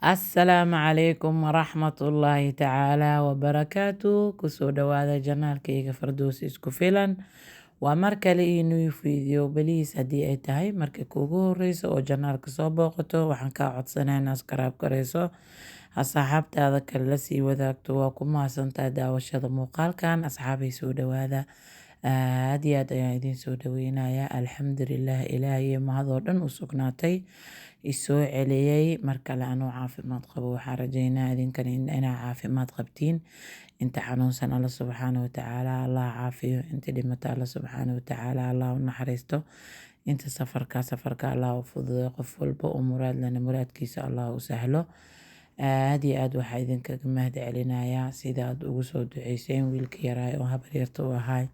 Asalaamu calaykum waraxmatullaahi tacaala wabarakaatu. Kusoo dhawaada janaalkayga Fardowsi isku filan. Waa mar kale inuu fiidiyo beliis haddii ay tahay marka kuugu horeyso oo janaalka soo booqato waxaan kaa codsanayaa inaad iskaraab gareyso asxaabtaada kale la sii wadaagto. waa ku mahadsantahay daawashada muuqaalkan. asxaabay soo dhawaada, aad iyo aad ayaan idiin soo dhaweynayaa. alxamdulilah, ilaahay mahadoo dhan u sugnaatay isoo celiyey mar kale anoo caafimaad qabo. waxaan rajeynaa idinkan inaa caafimaad qabtiin. inta xanuunsan alla subxaana watacaala allah caafiyo, inta dhimata alla subxaana watacaala allah u naxariisto, inta safarka allah u fududeeyo, qof walba oo muraad lana muraadkiisa allah u sahlo. aad iyo aad waxaa idinkaga mahad celinayaa sida aad ugu soo duceyseen wiilka yaraay oo habar yarta u ahay.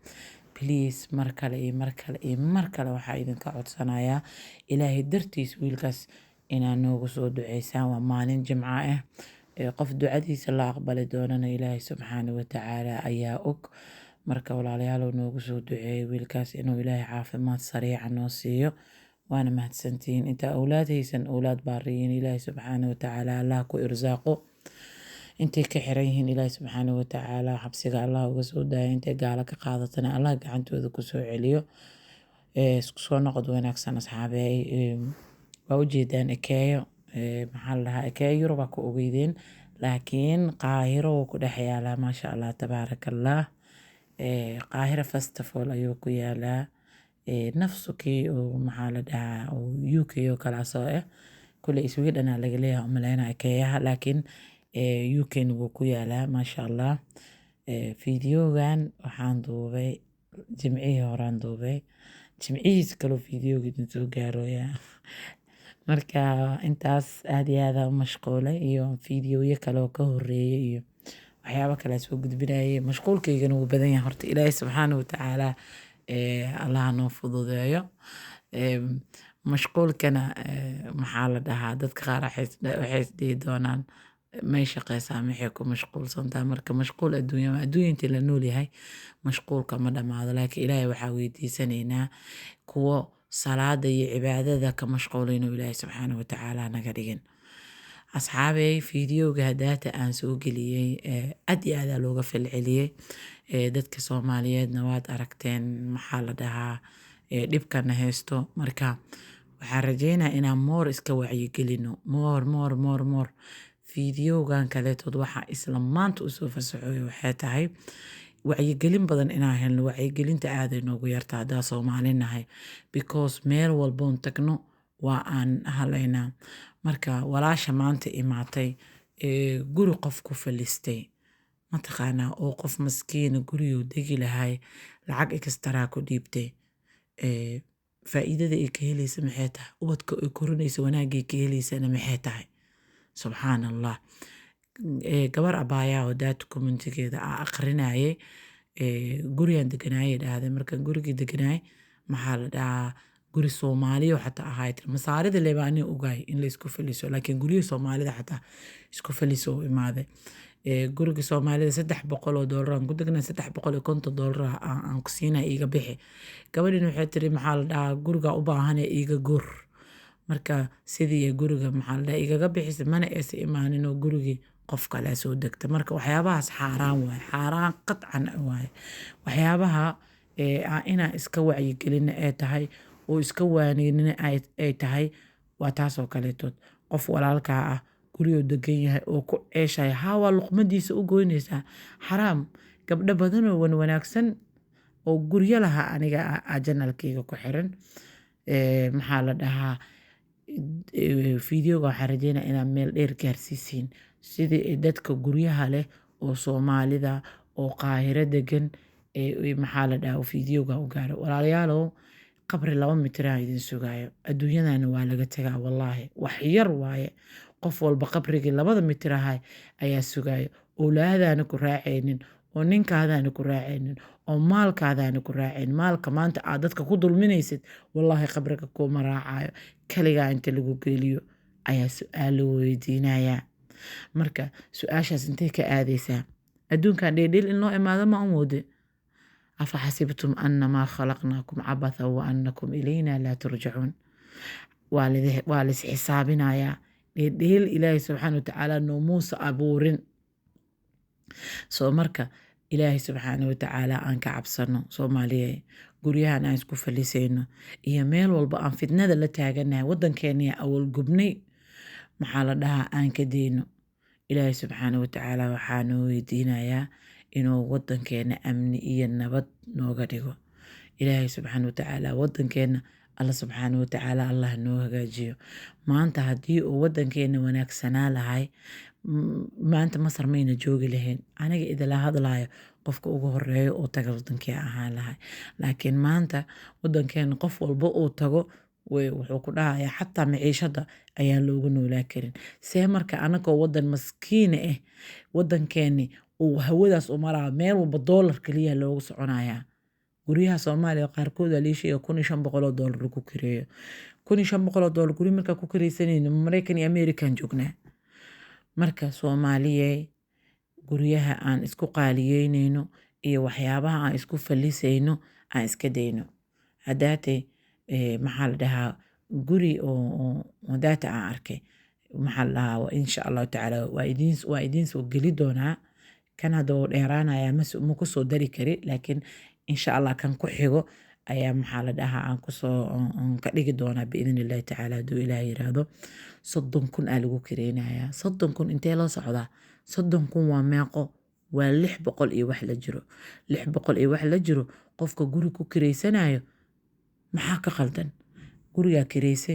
Please mar kale waxaa idinka codsanayaa ilaahay dartiis wiilkaas inaad noogu soo duceysaan. waa maalin jimco ah, qof ducadiisa la aqbali doonana ilaahay subxaana watacaala ayaa og. marka walaalayaal noogu soo duceeyay wiilkaas inuu ilaahay caafimaad sariica noo siiyo. waana mahadsantihiin. inta awlaad haysan awlaad baariyin ilaahay subxaana watacaala allah ku irsaaqo. intay ka xiran yihiin ilaahay subxaana watacaala xabsiga allah uga soo daaya. intay gaalo ka qaadatana allah gacantooda kusoo celiyo. isku soo noqod wanaagsan asxaabey. waa ujeedaan ekeeyo, maxaa la dhahaa, ekeeyo Yurub ku ogeydeen, laakiin qaahiro wuu ku dhex yaalaa. maasha allah tabaarakallah. qaahira festival ayuu ku yaalaa. nafsukii oo maxaa la dhahaa oo UK oo kala soo kule Sweden laga leeyahay umaleynaa ekeeyaha, laakiin UK wuu ku yaalaa. maasha allah. fiidiyogan waxaan duubay jimcihii horaan duubay, jimcihiis kaloo fiidiyooga idin soo gaarooya. marka intaas aad iyo aad u mashquulay iyo fiidiyooyo kale oo ka horeeyay iyo waxyaabo kale soo gudbinayay. mashquulkaygana wuu badan yahay. horta ilaahay subxaana watacaala allah noo fududeeyo. mashquulkana maxaa la dhahaa, dadka qaar waxay dhihi doonaan may shaqeysaa maxay ku mashquulsantaa. marka mashquul adduunya intii la nool yahay mashquulka ma dhammaado. laakiin ilaahay waxaa weydiisanaynaa kuwo salaada iyo cibaadada ka mashquula inuu ilaahay subxaana watacaala naga dhigin. asxaabey fiidiyooga hadaata aan soo geliyey aad iyo aad looga falceliyey. dadka Soomaaliyeedna waad aragteen maxaa la dhahaa dhibkana haysto. marka waxaan rajeynaa inaan moor iska wacyigelino. moor fiidiyoogan kaleetood waxaa isla maanta usoo fasaxooyo waxay tahay wacyigelin badan inaan helno. wacyigelinta aaday noogu yarta haddaa Soomaali nahay, because meel walboon tagno waa aan halaynaa. marka walaasha maanta imaatay guri qof ku falistay mataqaanaa, oo qof maskiina guriyuu degi lahay lacag extra ku dhiibtay. faa'iidada ay ka helaysa maxay tahay? ubadka ay korinaysa wanaagay ka helaysana maxay tahay? subxaan allah. gabar abaayaa oo daata commentigeeda aqrinayay. gurigan deganaayay dhahday. markaan gurigii deganaay maxaa la dhahaa guri Soomaaliya xataa ahayd. masaarida leebaani ogaay in la isku faliso, laakiin guriga Soomaalida xataa isku faliso u imaaday. guriga Soomaalida $300 aan ku degnay, $350 aan ku siinaa iiga bixi. gabadhin waxay tiri maxaa la dhahaa guriga u baahan iiga gur. marka sidii guriga maxaa la dhahaa igaga bixisa mana aysa imaanin oo gurigii qof kale soo degta. marka waxyaabahaas xaaraan waaye, xaaraan qadcan waaye. waxyaabaha inaan iska wacyigelina ay tahay oo iska waaneynin ay tahay waa taasoo kaleetood. qof walaalkaa ah guriyoo degan yahay oo ku ceeshaya waa luqmadiisa u goynaysaa. xaraam. gabdho badanoo wanaagsan oo guryo lahaa aniga janalkayga ku xiran. maxaa la dhahaa fiidiyooga waxaan rajeynaa inaad meel dheer gaarsiisiin sidii dadka guryaha leh oo Soomaalida oo qaahiro degan maxaa la dhahaa fiidiyooga u gaaro. walaalayaalow qabri 2 mitir idin sugaayo. adduunyadana waa laga tagaa wallaahi. wax yar waaye. qof walba qabrigii 2 mitir ahay ayaa sugaayo. awlaadaana ku raacaynin oo ninkaadaana ku raacaynin oo maalkaadaana ku raacaynin. maalka maanta aad dadka ku dulminaysid wallaahi qabriga kuma raacayo. kaligaa inta lagu geliyo ayaa su-aal loo weydiinayaa. marka su-aashaas intay ka aadaysaa? adduunkan dheedheel in loo imaado ma amoode. أفحسبتم أنما خلقناكم عبثا وأنكم إلينا لا ترجعون. waa lis xisaabinayaa. dheeldheel ilaahay subxaana watacaala noomuusa abuurin. soo marka ilaahay subxaana watacaala aan ka cabsano soomaaliya, guryahan aan isku falisayno iyo meel walba aan fitnada la taaganahay, waddankeena awal gubnay maxaa la dhahaa aan ka deyno. ilaahay subxaana watacaala waxaanu weydiinayaa inuu waddankeena amni iyo nabad nooga dhigo. ilaahay subxaana watacaala waddankeena alla subxaana watacaala allah noo hagaajiyo. maanta haddii uu waddankeena wanaagsanaa lahay maanta Masar mayna joogi lahayn. aniga idila hadlayo qofka ugu horeeyo oo taga waddankii ahaan lahay. laakiin maanta waddankeena qof walba uu tago wuxuu ku dhahayaa xataa maciishada ayaan loogu noolaa karin. see marka anagoo waddan maskiina ah waddankeeni uu hawadaas u maraa meel walba doolar kaliya loogu soconayaa. guryaha Soomaaliya qaarkood waa liishiga $1,500 lagu kireeyo. $1,500 guri markaa ku kiraysanayno Mareykan iyo Amerikan joognaa. marka Soomaaliye guryaha aan isku qaaliyeynayno iyo waxyaabaha aan isku falisayno aan iska dayno. haddaate maxaa la dhahaa guri oo hadaata aan arkay maxaa la dhahaa insha allahu tacaala waa idiin soo geli doonaa. kan hadda oo dheeraanaya ma ku soo dari kari, laakiin insha allah kan ku xigo ayaa maxaa la dhahaa aan kusoo ka dhigi doonaa biidin illahi tacaala hadduu ilaah yiraahdo. 30,000 aa lagu kireynayaa. 30,000 intee loo socdaa? 30,000 waa meeqo? waa 600 iyo wax la jiro. 600 iyo wax la jiro qofka guri ku kireysanayo maxaa ka qaldan? gurigaa kireyse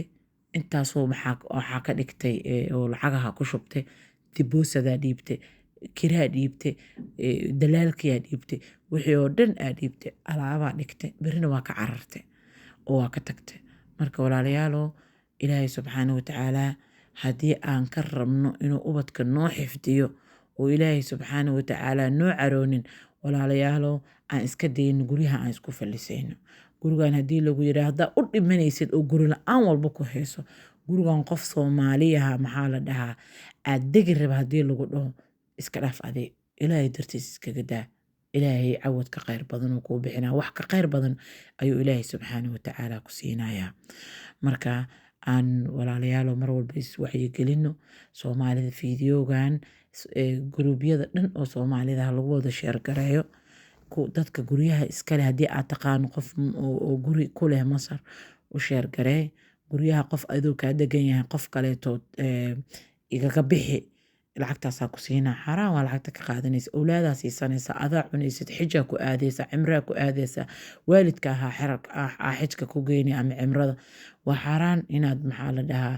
intaasoo waxaa ka dhigtay oo lacagaha ku shubtay, diboosadaa dhiibtay, kiraa dhiibtay, dalaalkiyaa dhiibtay, wixii oo dhan aa dhiibtay, alaabaa dhigtay, berina waa ka carartay oo waa ka tagtay. marka walaalayaalo ilaahay subxaana watacaala haddii aan ka rabno inuu ubadka noo xifdiyo oo ilaahay subxaana watacaala noo caroonin, walaalayaalo aan iska dayno guryaha aan isku falisayno. gurigan haddii lagu yiraahdo u dhimanaysid oo guri la-aan walba ku hayso, gurigan qof Soomaaliyaha maxaa la dhahaa aad degi raba haddii lagu dhaho iska dhaaf adi ilaahay dartiis iskaga daa. ilaahay cawad ka khayr badan oo kuu bixinaa, wax ka khayr badan ayuu ilaahay subxaana watacaala ku siinayaa. marka aan walaalayaalo mar walba iswacyigelino. Soomaalida fiidiyoogan guruubyada dhan oo Soomaalida lagu wada sheergareeyo. dadka guryaha iskale haddii aad taqaano qof oo guri ku leh Masar u sheergaree. guryaha qof adoo kaa degan yahay qof kaleetood igaga bixi lacagtaasaa ku siinaa. xaraan waa lacagta ka qaadanaysa, awlaadaa siisanaysa, adaa cunaysid, xijaa ku aadaysa, cimraa ku aadaysa, waalidka ahaa xijka ku geynay ama cimrada. waa xaraan inaad maxaa la dhahaa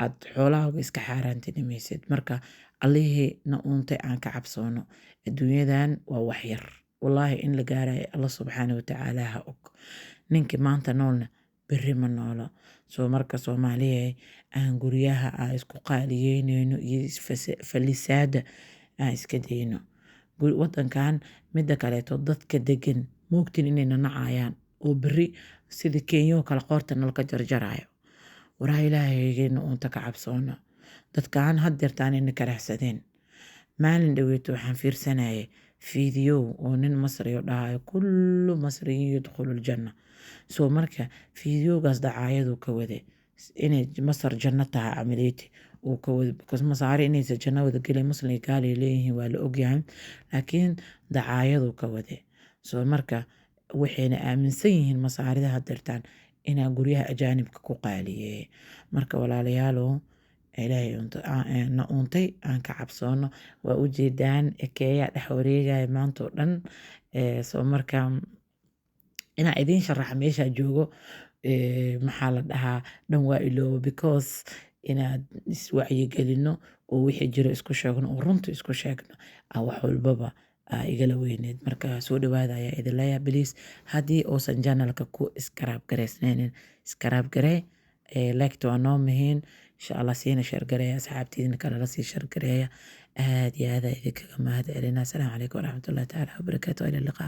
aad xoolahaaga iska xaaraantinimaysid. marka allihii na uuntay aan ka cabsoono. adduunyadan waa wax yar wallaahi in la gaarayo alla subxaana watacaala ha og. ninkii maanta noolna berri ma noolo. soo marka Soomaaliya aan guryaha aan isku qaaliyeynayno iyo falisaada aan iska dayno. waddankan midda kaleeto dadka degan moogtiin inayna nacayaan oo berri sidii Kenya oo kale qoorta nalka jarjarayo. waraa ilaahaygeena uunta ka cabsoono. dadkaan haddeertaan ina karaxsadeen. maalin dhaweeto waxaan fiirsanayay fiidiyoo oo nin Masri dhahayo kullu masriyin yadkhulu aljanna. soo marka fiidiyoogaas dacaayadu ka wade inay Masar janno tahay camaliyati uu ka wade, because masaari inaysa janno wada gelay muslim gaali leeyihiin waa la ogyahay, laakiin dacaayadu ka wade. soo marka waxayna aaminsan yihiin masaarida haddeertaan inaa guryaha ajaanibka ku qaaliyeeye. marka walaalayaalo ilaahay na uuntay aan ka cabsoono. waa u jeedaan ekeeyaa dhex wareegaya maanta oo dhan. soo marka inaa idiin sharaxa meeshaa joogo maxaa la dhahaa dhan waa iloobo, because inaad iswacyigelino oo wixii jiro isku sheegno oo runta isku sheegno wax walbaba igala weyneed. marka soo dhawaada ayaa idin leeyahay. Please haddii uusan channelka ku iskaraab gareysnaynin iskaraab garee. like-ta waa noo muhiim. insha allah siina sheergareeya asxaabtiidina kale la sii sheergareeya. aad iyo aad idinkaga mahad celinaa. asalaamu calaykum waraxmatullahi tacaala wabarakaatu. ila liqaa.